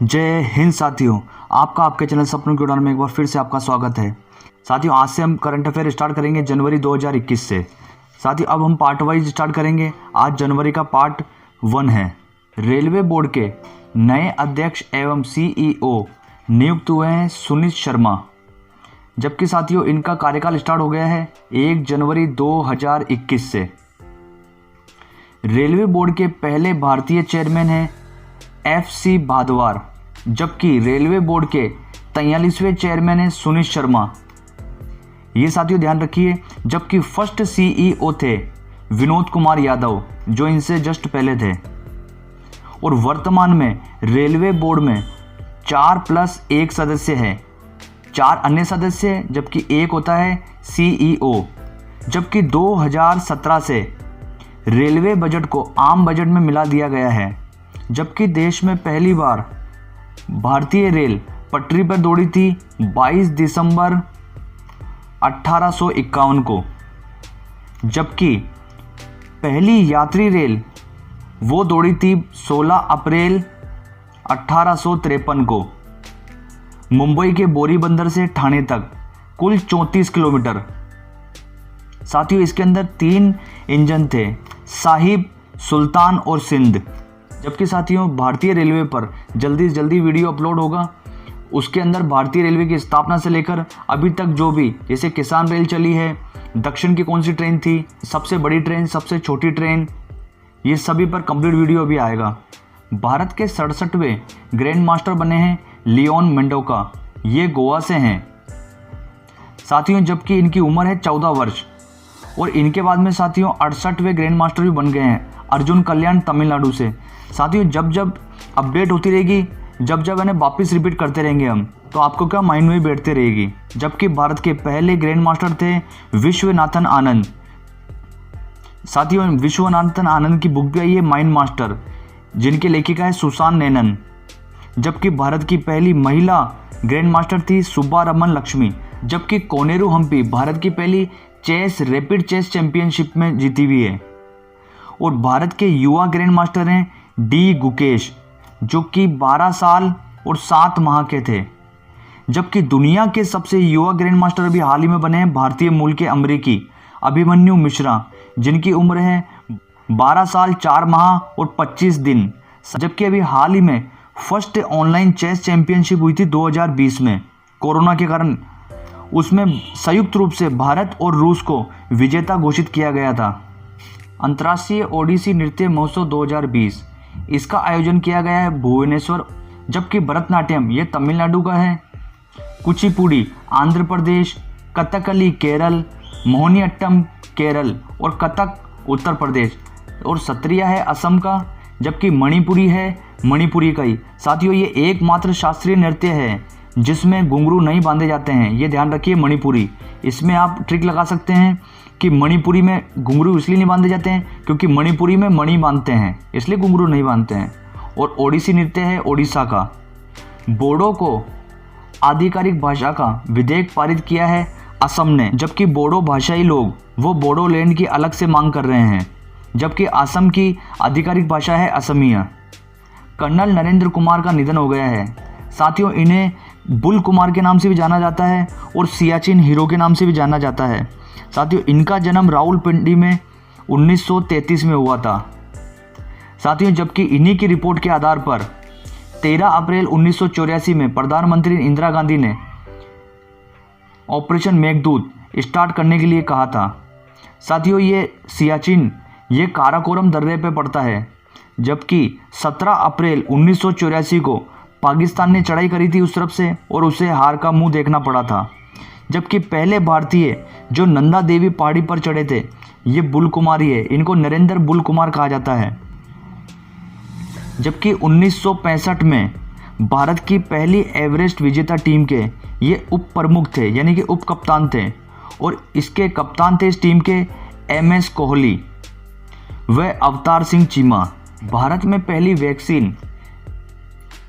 जय हिंद साथियों, आपका आपके चैनल सपनों की उड़ान में एक बार फिर से आपका स्वागत है। साथियों, आज से हम करंट अफेयर स्टार्ट करेंगे जनवरी 2021 से। साथियों, अब हम पार्ट वाइज स्टार्ट करेंगे। आज जनवरी का पार्ट 1 है। रेलवे बोर्ड के नए अध्यक्ष एवं सीईओ नियुक्त हुए हैं सुनीत शर्मा, जबकि साथियों इनका कार्यकाल स्टार्ट हो गया है 1 जनवरी 2021 से। रेलवे बोर्ड के पहले भारतीय चेयरमैन हैं FC भादवार, जबकि रेलवे बोर्ड के 43वें चेयरमैन हैं सुनीत शर्मा। ये साथियों ध्यान रखिए, जबकि फर्स्ट सीईओ थे विनोद कुमार यादव, जो इनसे जस्ट पहले थे। और वर्तमान में रेलवे बोर्ड में 4+1 सदस्य है, 4 अन्य सदस्य, जबकि एक होता है सीईओ। जबकि 2017 से रेलवे बजट को आम बजट में मिला दिया गया है, जबकि देश में पहली बार भारतीय रेल पटरी पर दौड़ी थी 22 दिसंबर 1851 को, जबकि पहली यात्री रेल वो दौड़ी थी 16 अप्रैल 1853 को मुंबई के बोरी बंदर से ठाणे तक, कुल 34 किलोमीटर। साथियों, इसके अंदर 3 इंजन थे, साहिब, सुल्तान और सिंध। जबकि साथियों भारतीय रेलवे पर जल्दी से जल्दी वीडियो अपलोड होगा। उसके अंदर भारतीय रेलवे की स्थापना से लेकर अभी तक जो भी, जैसे किसान रेल चली है, दक्षिण की कौन सी ट्रेन थी, सबसे बड़ी ट्रेन, सबसे छोटी ट्रेन, ये सभी पर कंप्लीट वीडियो भी आएगा। भारत के 67वें ग्रैंड मास्टर बने हैं लियोन मेंडोका, ये गोवा से हैं साथियों, जबकि इनकी उम्र है 14 वर्ष। और इनके बाद में साथियों 68वें ग्रैंड मास्टर भी बन गए हैं अर्जुन कल्याण तमिलनाडु से। साथियों जब जब अपडेट होती रहेगी, जब जब इन्हें वापस रिपीट करते रहेंगे हम, तो आपको क्या माइंड में बैठते रहेगी। जबकि भारत के पहले ग्रैंड मास्टर थे विश्वनाथन आनंद। साथियों विश्वनाथन आनंद की बुक भी आई है माइंड मास्टर, जिनकी लेखिका है सुसान नेनन। जबकि भारत की पहली महिला ग्रैंड मास्टर थी सुब्बारमन लक्ष्मी। जबकि कोनेरू हम्पी भारत की पहली रैपिड चेस चैंपियनशिप में जीती हुई है। और भारत के युवा ग्रैंड मास्टर हैं डी गुकेश, जो कि 12 साल और 7 माह के थे। जबकि दुनिया के सबसे युवा ग्रैंड मास्टर अभी हाल ही में बने हैं भारतीय मूल के अमरीकी अभिमन्यु मिश्रा, जिनकी उम्र है 12 साल 4 माह और 25 दिन। जबकि अभी हाल ही में फर्स्ट ऑनलाइन चेस चैंपियनशिप हुई थी 2020 में, कोरोना के कारण उसमें संयुक्त रूप से भारत और रूस को विजेता घोषित किया गया था। अंतर्राष्ट्रीय ओडिसी नृत्य महोत्सव 2020, इसका आयोजन किया गया है भुवनेश्वर। जबकि भरतनाट्यम ये तमिलनाडु का है, कुचिपुड़ी आंध्र प्रदेश, कथकली केरल, मोहिनीअट्टम केरल और कथक उत्तर प्रदेश, और सत्रिया है असम का। जबकि मणिपुरी है मणिपुरी का ही। साथियों ये एकमात्र शास्त्रीय नृत्य है जिसमें घुंघरू नहीं बांधे जाते हैं, ये ध्यान रखिए मणिपुरी। इसमें आप ट्रिक लगा सकते हैं कि मणिपुरी में घुंघरू इसलिए नहीं बांधे जाते हैं क्योंकि मणिपुरी में मणि बांधते हैं, इसलिए घुंघरू नहीं बांधते हैं। और ओडिसी नृत्य है ओडिशा का। बोडो को आधिकारिक भाषा का विधेयक पारित किया है असम ने, जबकि बोडो भाषाई लोग वो बोडोलैंड की अलग से मांग कर रहे हैं, जबकि असम की आधिकारिक भाषा है असमिया। कर्नल नरेंद्र कुमार का निधन हो गया है। साथियों इन्हें बुल कुमार के नाम से भी जाना जाता है और सियाचिन हीरो के नाम से भी जाना जाता है। साथियों इनका जन्म रावलपिंडी में 1933 में हुआ था। साथियों जबकि इन्हीं की रिपोर्ट के आधार पर 13 अप्रैल 1984 में प्रधानमंत्री इंदिरा गांधी ने ऑपरेशन मेघदूत स्टार्ट करने के लिए कहा था। साथियों ये सियाचिन ये काराकोरम दर्रे पे पड़ता है। जबकि 17 अप्रैल 1984 को पाकिस्तान ने चढ़ाई करी थी उस तरफ से, और उसे हार का मुंह देखना पड़ा था। जबकि पहले भारतीय जो नंदा देवी पहाड़ी पर चढ़े थे ये बुल कुमार ही है, इनको नरेंद्र बुल कुमार कहा जाता है। जबकि 1965 में भारत की पहली एवरेस्ट विजेता टीम के ये उप प्रमुख थे, यानी कि उप कप्तान थे, और इसके कप्तान थे इस टीम के MS कोहली व अवतार सिंह चीमा। भारत में पहली वैक्सीन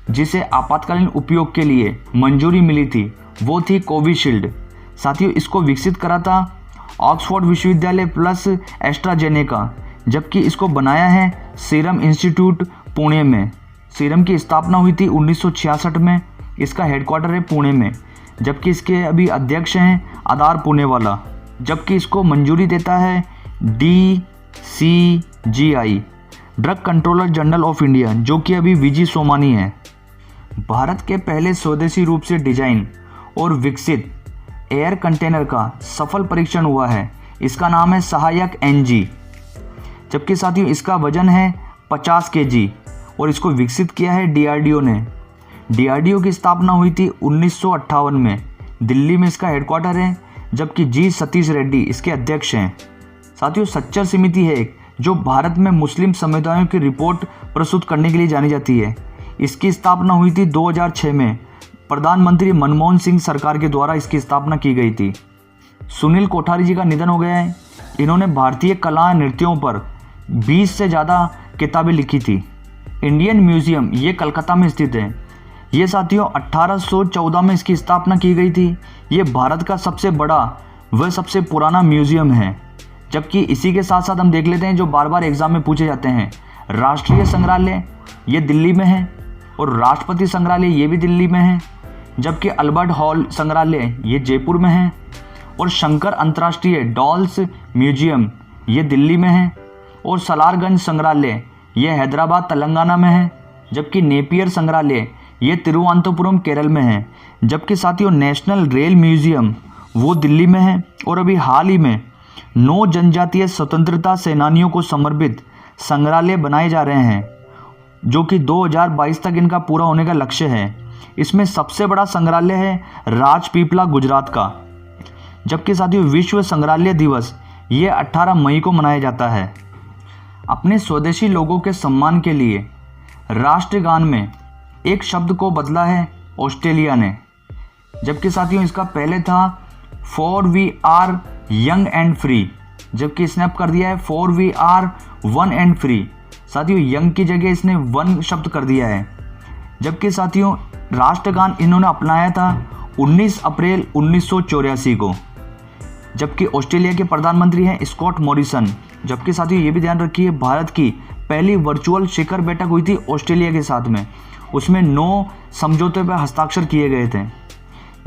जिसे आपातकालीन उपयोग के लिए मंजूरी मिली थी वो थी कोविशील्ड। साथियों इसको विकसित करा था ऑक्सफोर्ड विश्वविद्यालय प्लस एस्ट्राजेनेका, जबकि इसको बनाया है सीरम इंस्टीट्यूट पुणे में। सीरम की स्थापना हुई थी 1966 में। इसका हेडक्वार्टर है पुणे में, जबकि इसके अभी अध्यक्ष हैं आधार पुणेवाला, जबकि इसको मंजूरी देता है DCGI, drug controller general of India, जो कि अभी VG सोमानी है। भारत के पहले स्वदेशी रूप से डिजाइन और विकसित एयर कंटेनर का सफल परीक्षण हुआ है। इसका नाम है सहायक NG, जबकि साथियों इसका वजन है 50 kg और इसको विकसित किया है DRDO ने। DRDO की स्थापना हुई थी 1958 में। दिल्ली में इसका हेडक्वार्टर है, जबकि G सतीश रेड्डी इसके अध्यक्ष हैं। साथियों सच्चर समिति है एक, जो भारत में मुस्लिम समुदायों की रिपोर्ट प्रस्तुत करने के लिए जानी जाती है। इसकी स्थापना हुई थी 2006 में। प्रधानमंत्री मनमोहन सिंह सरकार के द्वारा इसकी स्थापना की गई थी। सुनील कोठारी जी का निधन हो गया है। इन्होंने भारतीय कला नृत्यों पर 20 से ज़्यादा किताबें लिखी थी। इंडियन म्यूजियम ये कलकत्ता में स्थित है। ये साथियों 1814 में इसकी स्थापना की गई थी। ये भारत का सबसे बड़ा व सबसे पुराना म्यूजियम है। जबकि इसी के साथ साथ हम देख लेते हैं जो बार बार एग्जाम में पूछे जाते हैं। राष्ट्रीय संग्रहालय ये दिल्ली में है और राष्ट्रपति संग्रहालय ये भी दिल्ली में है, जबकि अल्बर्ट हॉल संग्रहालय ये जयपुर में है और शंकर अंतर्राष्ट्रीय डॉल्स म्यूजियम ये दिल्ली में है और सलारगंज संग्रहालय ये हैदराबाद तेलंगाना में है, जबकि नेपियर संग्रहालय ये तिरुवनंतपुरम केरल में है। जबकि साथियों नेशनल रेल म्यूजियम वो दिल्ली में है। और अभी हाल ही में 9 जनजातीय स्वतंत्रता सेनानियों को समर्पित संग्रहालय बनाए जा रहे हैं, जो कि 2022 तक इनका पूरा होने का लक्ष्य है। इसमें सबसे बड़ा संग्रहालय है राजपीपला गुजरात का। जबकि साथियों विश्व संग्रहालय दिवस ये 18 मई को मनाया जाता है। अपने स्वदेशी लोगों के सम्मान के लिए राष्ट्रगान में एक शब्द को बदला है ऑस्ट्रेलिया ने। जबकि साथियों इसका पहले था for we are young and free, जबकि इसने अब कर दिया है for we are one and free. साथियों यंग की जगह इसने वन शब्द कर दिया है। जबकि साथियों राष्ट्रगान इन्होंने अपनाया था 19 अप्रैल 1984 को। जबकि ऑस्ट्रेलिया के प्रधानमंत्री हैं स्कॉट मॉरिसन। जबकि साथियों ये भी ध्यान रखिए भारत की पहली वर्चुअल शिखर बैठक हुई थी ऑस्ट्रेलिया के साथ में। उसमें 9 समझौते पर हस्ताक्षर किए गए थे।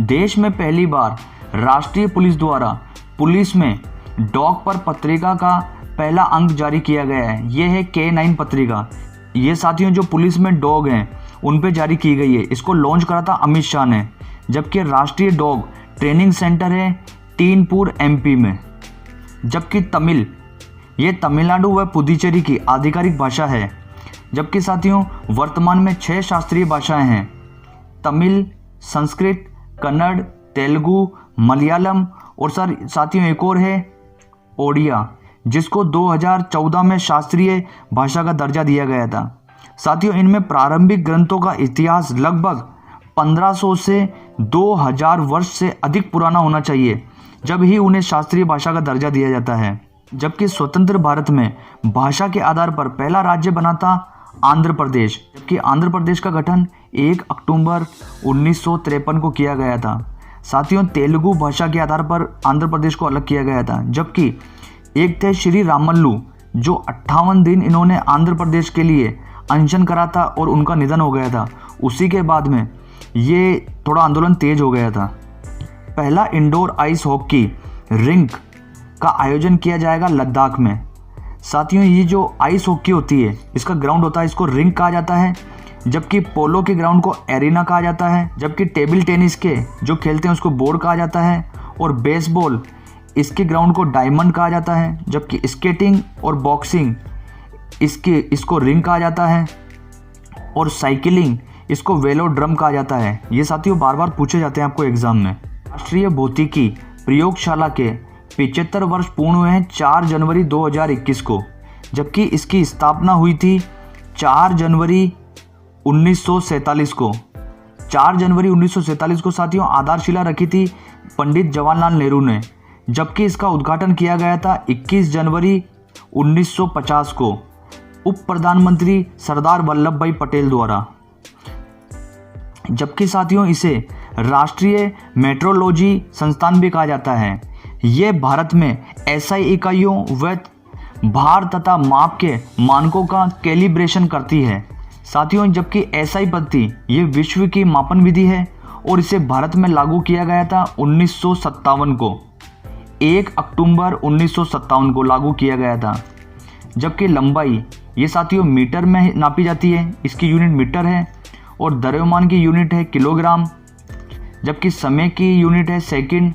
देश में पहली बार राष्ट्रीय पुलिस द्वारा पुलिस में डॉग पर पत्रिका का पहला अंक जारी किया गया है। ये है K9 पत्रिका। ये साथियों जो पुलिस में डॉग हैं उन पे जारी की गई है। इसको लॉन्च करा था अमित शाह ने। जबकि राष्ट्रीय डॉग ट्रेनिंग सेंटर है तीनपुर MP में। जबकि तमिल ये तमिलनाडु व पुदुचेरी की आधिकारिक भाषा है। जबकि साथियों वर्तमान में 6 शास्त्रीय भाषाएं हैं, तमिल, संस्कृत, कन्नड़, तेलुगु, मलयालम और साथियों एक और है ओडिया, जिसको 2014 में शास्त्रीय भाषा का दर्जा दिया गया था। साथियों इनमें प्रारंभिक ग्रंथों का इतिहास लगभग 1500 से 2000 वर्ष से अधिक पुराना होना चाहिए, जब ही उन्हें शास्त्रीय भाषा का दर्जा दिया जाता है। जबकि स्वतंत्र भारत में भाषा के आधार पर पहला राज्य बना था आंध्र प्रदेश। जबकि आंध्र प्रदेश का गठन 1 अक्टूबर 1953 को किया गया था। साथियों तेलुगु भाषा के आधार पर आंध्र प्रदेश को अलग किया गया था। जबकि एक थे श्री रामल्लू, जो 58 दिन इन्होंने आंध्र प्रदेश के लिए अनशन करा था और उनका निधन हो गया था। उसी के बाद में ये थोड़ा आंदोलन तेज हो गया था। पहला इंडोर आइस हॉकी रिंक का आयोजन किया जाएगा लद्दाख में। साथियों ये जो आइस हॉकी होती है इसका ग्राउंड होता है, इसको रिंक कहा जाता है। जबकि पोलो के ग्राउंड को एरिना कहा जाता है। जबकि टेबल टेनिस के जो खेलते हैं उसको बोर्ड कहा जाता है। और बेसबॉल इसके ग्राउंड को डायमंड कहा जाता है। जबकि स्केटिंग और बॉक्सिंग इसको रिंग कहा जाता है। और साइकिलिंग इसको वेलोड्रम कहा जाता है। ये साथियों बार बार पूछे जाते हैं आपको एग्जाम में। राष्ट्रीय भौतिकी प्रयोगशाला के 75 वर्ष पूर्ण हुए हैं 4 जनवरी 2021 को। जबकि इसकी स्थापना हुई थी 4 जनवरी 1947 को। 4 जनवरी 1947 को साथियों आधारशिला रखी थी पंडित जवाहरलाल नेहरू ने। जबकि इसका उद्घाटन किया गया था 21 जनवरी 1950 को उप प्रधानमंत्री सरदार वल्लभ भाई पटेल द्वारा। जबकि साथियों इसे राष्ट्रीय मेट्रोलॉजी संस्थान भी कहा जाता है। ये भारत में SI इकाइयों व भार तथा माप के मानकों का कैलिब्रेशन करती है। साथियों, जबकि एसआई पद्धति ये विश्व की मापन विधि है और इसे भारत में लागू किया गया था 1957 को, 1 अक्टूबर 1957 को लागू किया गया था। जबकि लंबाई ये साथियों मीटर में नापी जाती है, इसकी यूनिट मीटर है, और द्रव्यमान की यूनिट है किलोग्राम। जबकि समय की यूनिट है सेकंड।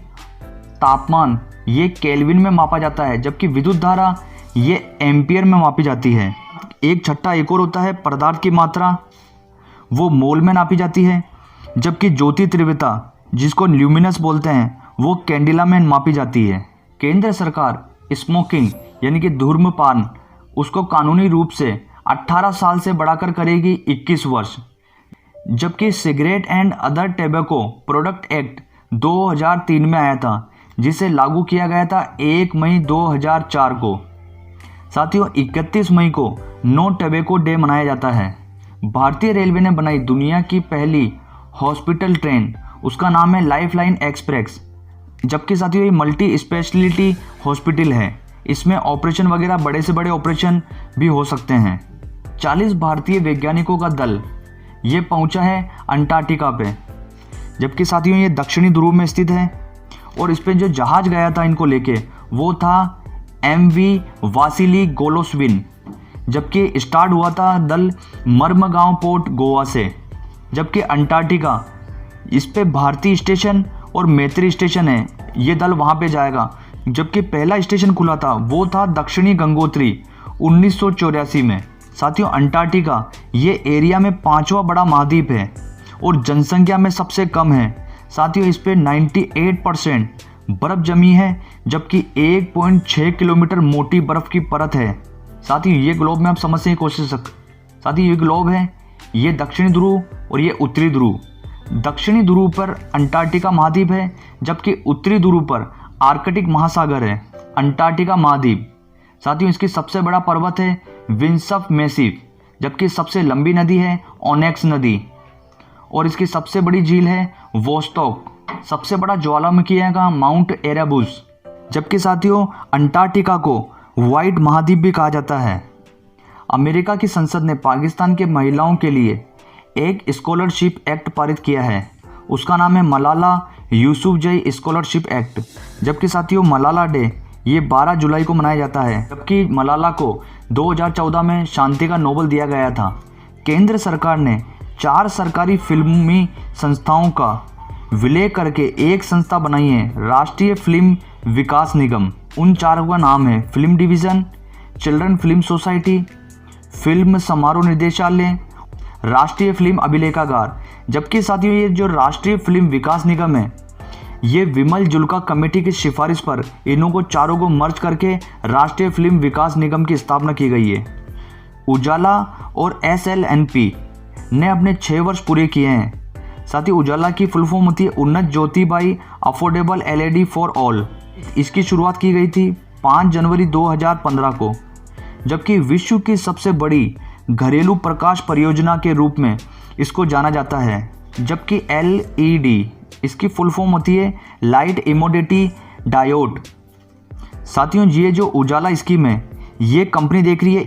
तापमान ये केल्विन में मापा जाता है, जबकि विद्युत धारा ये एम्पियर में मापी जाती है। एक छठा एक और होता है पदार्थ की मात्रा, वो मोल में नापी जाती है। जबकि ज्योति तीव्रता जिसको ल्यूमिनस बोलते हैं वो कैंडिला में मापी जाती है। केंद्र सरकार स्मोकिंग यानी कि धूम्रपान उसको कानूनी रूप से 18 साल से बढ़ाकर करेगी 21 वर्ष। जबकि cigarette and other tobacco product act 2003 में आया था, जिसे लागू किया गया था 1 मई 2004 को। साथियों, 31 मई को नो टैबेको डे मनाया जाता है। भारतीय रेलवे ने बनाई दुनिया की पहली हॉस्पिटल ट्रेन, उसका नाम है लाइफलाइन एक्सप्रेस। जबकि साथियों ये मल्टी स्पेशलिटी हॉस्पिटल है, इसमें ऑपरेशन वगैरह बड़े से बड़े ऑपरेशन भी हो सकते हैं। 40 भारतीय वैज्ञानिकों का दल ये पहुंचा है अंटार्कटिका पे। जबकि साथियों ये दक्षिणी ध्रुव में स्थित है, और इस पे जो जहाज गया था इनको लेके वो था MV वासिली गोलोसविन। जबकि स्टार्ट हुआ था दल मर्मगांव पोर्ट गोवा से। जबकि अंटार्कटिका इस पे भारतीय स्टेशन और मैत्री स्टेशन है, ये दल वहाँ पे जाएगा। जबकि पहला स्टेशन खुला था वो था दक्षिणी गंगोत्री 1984 में। साथियों, अंटार्कटिका ये एरिया में 5वां बड़ा महाद्वीप है और जनसंख्या में सबसे कम है। साथियों, इस पे 98% बर्फ जमी है, जबकि 1.6 किलोमीटर मोटी बर्फ की परत है। साथियों, ये ग्लोब में आप समझने की कोशिश साथियों ये ग्लोब है, ये दक्षिणी ध्रुव और ये उत्तरी ध्रुव। दक्षिणी ध्रुव पर अंटार्कटिका महाद्वीप है, जबकि उत्तरी ध्रुव पर आर्कटिक महासागर है, अंटार्कटिका महाद्वीप। साथियों, इसकी सबसे बड़ा पर्वत है विंसफ मैसिव, जबकि सबसे लंबी नदी है ओनेक्स नदी, और इसकी सबसे बड़ी झील है वोस्टॉक। सबसे बड़ा ज्वालामुखी है माउंट एरेबुस। जबकि साथियों अंटार्कटिका को व्हाइट महाद्वीप भी कहा जाता है। अमेरिका की संसद ने पाकिस्तान के महिलाओं के लिए एक स्कॉलरशिप एक्ट पारित किया है, उसका नाम है मलाला यूसुफजई स्कॉलरशिप एक्ट। जबकि साथियों मलाला डे ये 12 जुलाई को मनाया जाता है, जबकि मलाला को 2014 में शांति का नोबेल दिया गया था। केंद्र सरकार ने 4 सरकारी फिल्मी संस्थाओं का विलय करके एक संस्था बनाई है, राष्ट्रीय फिल्म विकास निगम। उन 4 का नाम है film division, children film society, film समारोह निर्देशालय, राष्ट्रीय फिल्म अभिलेखागार। जबकि साथियों ये जो राष्ट्रीय फिल्म विकास निगम है ये विमल जुल्का कमेटी की सिफारिश पर इन्हों को 4 को मर्ज करके राष्ट्रीय फिल्म विकास निगम की स्थापना की गई है। उजाला और SLNP ने अपने 6 वर्ष पूरे किए हैं। साथ ही उजाला की फुल फॉर्म होती है Unnat Jyoti by affordable LED for all. इसकी शुरुआत की गई थी 5 जनवरी 2015 को। जबकि विश्व की सबसे बड़ी घरेलू प्रकाश परियोजना के रूप में इसको जाना जाता है। जबकि LED इसकी फुल फॉर्म होती है लाइट इमोडिटी डायोड। साथियों ये जो उजाला स्कीम है ये कंपनी देख रही है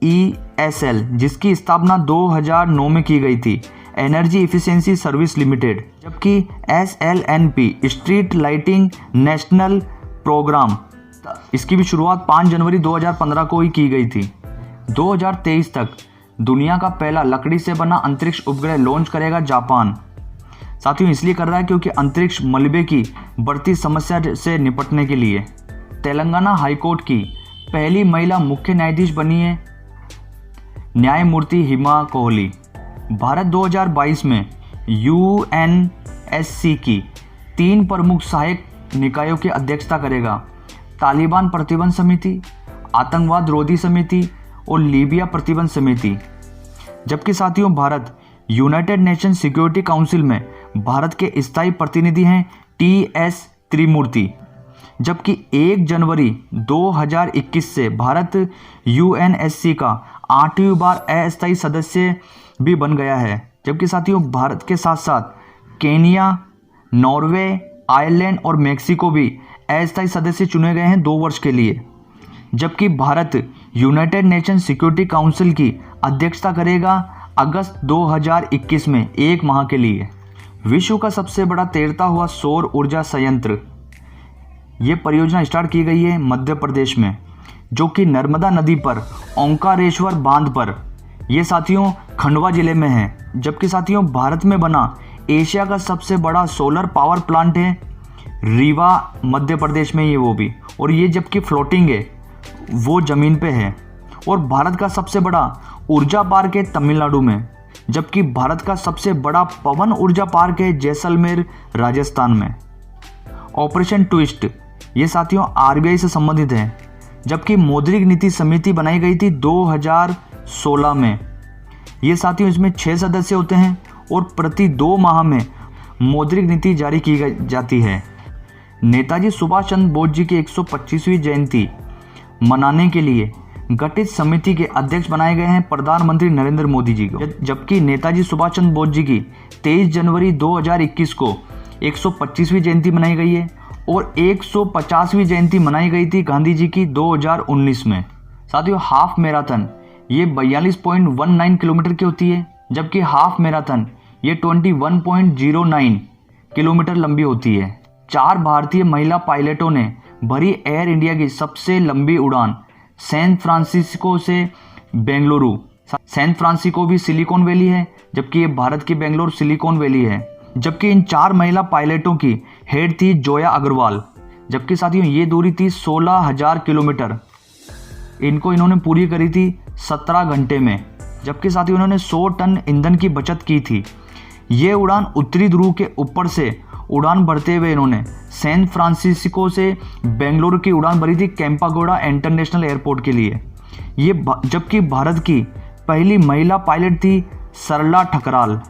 EESL, जिसकी स्थापना 2009 में की गई थी, एनर्जी इफिशिएंसी सर्विस लिमिटेड। जबकि SLNP street lighting national programme, इसकी भी शुरुआत 5 जनवरी 2015 को ही की गई थी। 2023 तक दुनिया का पहला लकड़ी से बना अंतरिक्ष उपग्रह लॉन्च करेगा जापान। साथियों इसलिए कर रहा है क्योंकि अंतरिक्ष मलबे की बढ़ती समस्या से निपटने के लिए। तेलंगाना हाईकोर्ट की पहली महिला मुख्य न्यायाधीश बनी है न्यायमूर्ति हिमा कोहली। भारत 2022 में UNSC की 3 प्रमुख सहायक निकायों की अध्यक्षता करेगा, तालिबान प्रतिबंध समिति, आतंकवाद रोधी समिति और लीबिया प्रतिबंध समिति। जबकि साथियों Bharat United nation security council में भारत के स्थायी प्रतिनिधि हैं TS त्रिमूर्ति। जबकि 1 जनवरी 2021 से भारत UNSC का 8वीं बार अस्थायी सदस्य भी बन गया है। जबकि साथियों भारत के साथ साथ केनिया, नॉर्वे, आयरलैंड और मेक्सिको भी अस्थायी सदस्य चुने गए हैं 2 वर्ष के लिए। जबकि Bharat United nation security council की अध्यक्षता करेगा अगस्त 2021 में 1 माह के लिए। विश्व का सबसे बड़ा तैरता हुआ सौर ऊर्जा संयंत्र, ये परियोजना स्टार्ट की गई है मध्य प्रदेश में, जो कि नर्मदा नदी पर ओंकारेश्वर बांध पर, ये साथियों खंडवा जिले में है। जबकि साथियों भारत में बना एशिया का सबसे बड़ा सोलर पावर प्लांट है रीवा, मध्य प्रदेश में ये वो भी, और ये जबकि फ्लोटिंग है, वो ज़मीन पे है। और भारत का सबसे बड़ा ऊर्जा पार्क है तमिलनाडु में, जबकि भारत का सबसे बड़ा पवन ऊर्जा पार्क है जैसलमेर, राजस्थान में। ऑपरेशन ट्विस्ट, ये साथियों आरबीआई से संबंधित है, जबकि मौद्रिक नीति समिति बनाई गई थी 2016 में। ये साथियों इसमें 6 सदस्य होते हैं और प्रति 2 माह में मौद्रिक नीति जारी की जाती है। नेताजी सुभाष चंद्र बोस जी की 125वीं जयंती मनाने के लिए गठित समिति के अध्यक्ष बनाए गए हैं प्रधानमंत्री नरेंद्र मोदी जी को। जबकि नेताजी सुभाष चंद्र बोस जी की 23 जनवरी 2021 को 125वीं जयंती मनाई गई है और 150वीं जयंती मनाई गई थी गांधी जी की 2019 में। साथियों हाफ मैराथन ये 42.19 किलोमीटर की होती है, जबकि हाफ मैराथन ये 21.09 किलोमीटर लंबी होती है। 4 भारतीय महिला पायलटों ने भरी एयर इंडिया की सबसे लंबी उड़ान सैन फ्रांसिस्को से बेंगलुरु। सैन फ्रांसिस्को भी सिलिकॉन वैली है, जबकि ये भारत की बेंगलोर सिलिकॉन वैली है। जबकि इन 4 महिला पायलटों की हेड थी जोया अग्रवाल। जबकि साथियों ये दूरी थी 16,000 किलोमीटर, इन्होंने पूरी करी थी 17 घंटे में। जबकि साथियों उन्होंने 100 टन ईंधन की बचत की थी। ये उड़ान उत्तरी ध्रुव के ऊपर से उड़ान भरते हुए इन्होंने सैन फ्रांसिस्को से बेंगलुरु की उड़ान भरी थी केम्पागोड़ा इंटरनेशनल एयरपोर्ट के लिए। ये जबकि भारत की पहली महिला पायलट थी सरला ठकराल।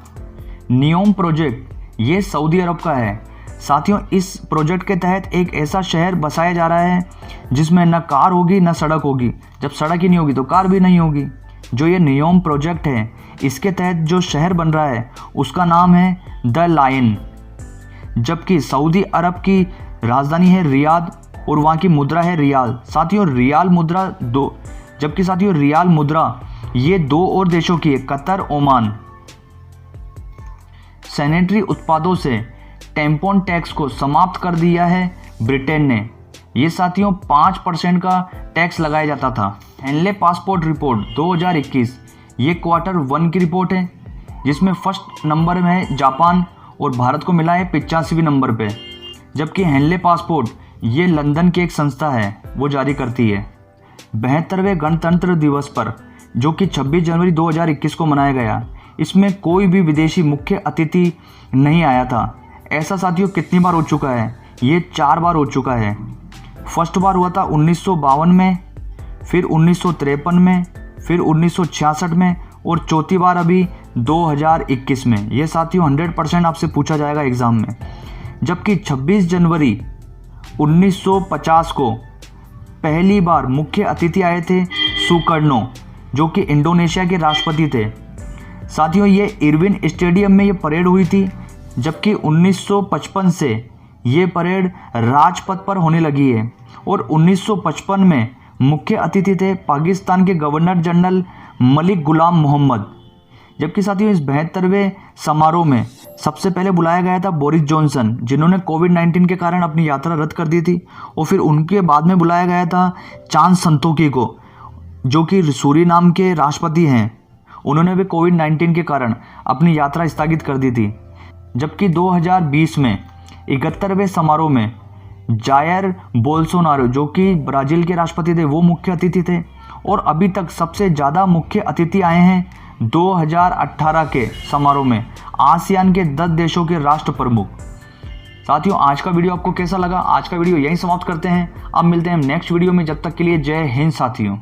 नियोम प्रोजेक्ट ये सऊदी अरब का है। साथियों इस प्रोजेक्ट के तहत एक ऐसा शहर बसाया जा रहा है जिसमें न कार होगी न सड़क होगी। जब सड़क ही नहीं होगी तो कार भी नहीं होगी। जो ये नियोम प्रोजेक्ट है, इसके तहत जो शहर बन रहा है उसका नाम है द लायन। जबकि सऊदी अरब की राजधानी है रियाद और वहाँ की मुद्रा है रियाल। साथियों रियाल मुद्रा जबकि साथियों रियाल मुद्रा ये 2 और देशों की है, कतर, ओमान। सैनिटरी उत्पादों से टेम्पोन टैक्स को समाप्त कर दिया है ब्रिटेन ने। ये साथियों 5% का टैक्स लगाया जाता था। हेनले पासपोर्ट रिपोर्ट 2021 ये Q1 की रिपोर्ट है, जिसमें फर्स्ट नंबर में है जापान और भारत को मिला है 85वें नंबर पे। जबकि हेनले पासपोर्ट ये लंदन की एक संस्था है, वो जारी करती है। 72वें गणतंत्र दिवस पर, जो कि 26 जनवरी 2021 को मनाया गया, इसमें कोई भी विदेशी मुख्य अतिथि नहीं आया था। ऐसा साथियों कितनी बार हो चुका है? ये 4 बार हो चुका है। फर्स्ट बार हुआ था 1952 में, फिर 1953 में, फिर 1966 में और चौथी बार अभी 2021 में। ये साथियों 100% आपसे पूछा जाएगा एग्जाम में। जबकि 26 जनवरी 1950 को पहली बार मुख्य अतिथि आए थे सुकर्णो, जो कि इंडोनेशिया के राष्ट्रपति थे। साथियों ये इरविन स्टेडियम में ये परेड हुई थी। जबकि 1955 से ये परेड राजपथ पर होने लगी है और 1955 में मुख्य अतिथि थे पाकिस्तान के गवर्नर जनरल मलिक गुलाम मोहम्मद। जबकि साथियों इस 72वें समारोह में सबसे पहले बुलाया गया था बोरिस जॉनसन, जिन्होंने कोविड-19 के कारण अपनी यात्रा रद्द कर दी थी। और फिर उनके बाद में बुलाया गया था चांद संतोखी को, जो कि सूरीनाम के राष्ट्रपति हैं। उन्होंने भी कोविड-19 के कारण अपनी यात्रा स्थगित कर दी थी। जबकि 2020 में 71वें समारोह में जायर बोल्सोनारो, जो कि ब्राज़ील के राष्ट्रपति थे, वो मुख्य अतिथि थे। और अभी तक सबसे ज़्यादा मुख्य अतिथि आए हैं 2018 के समारोह में आसियान के 10 देशों के राष्ट्र प्रमुख। साथियों आज का वीडियो आपको कैसा लगा? आज का वीडियो यहीं समाप्त करते हैं। अब मिलते हैं नेक्स्ट वीडियो में। जब तक के लिए जय हिंद साथियों।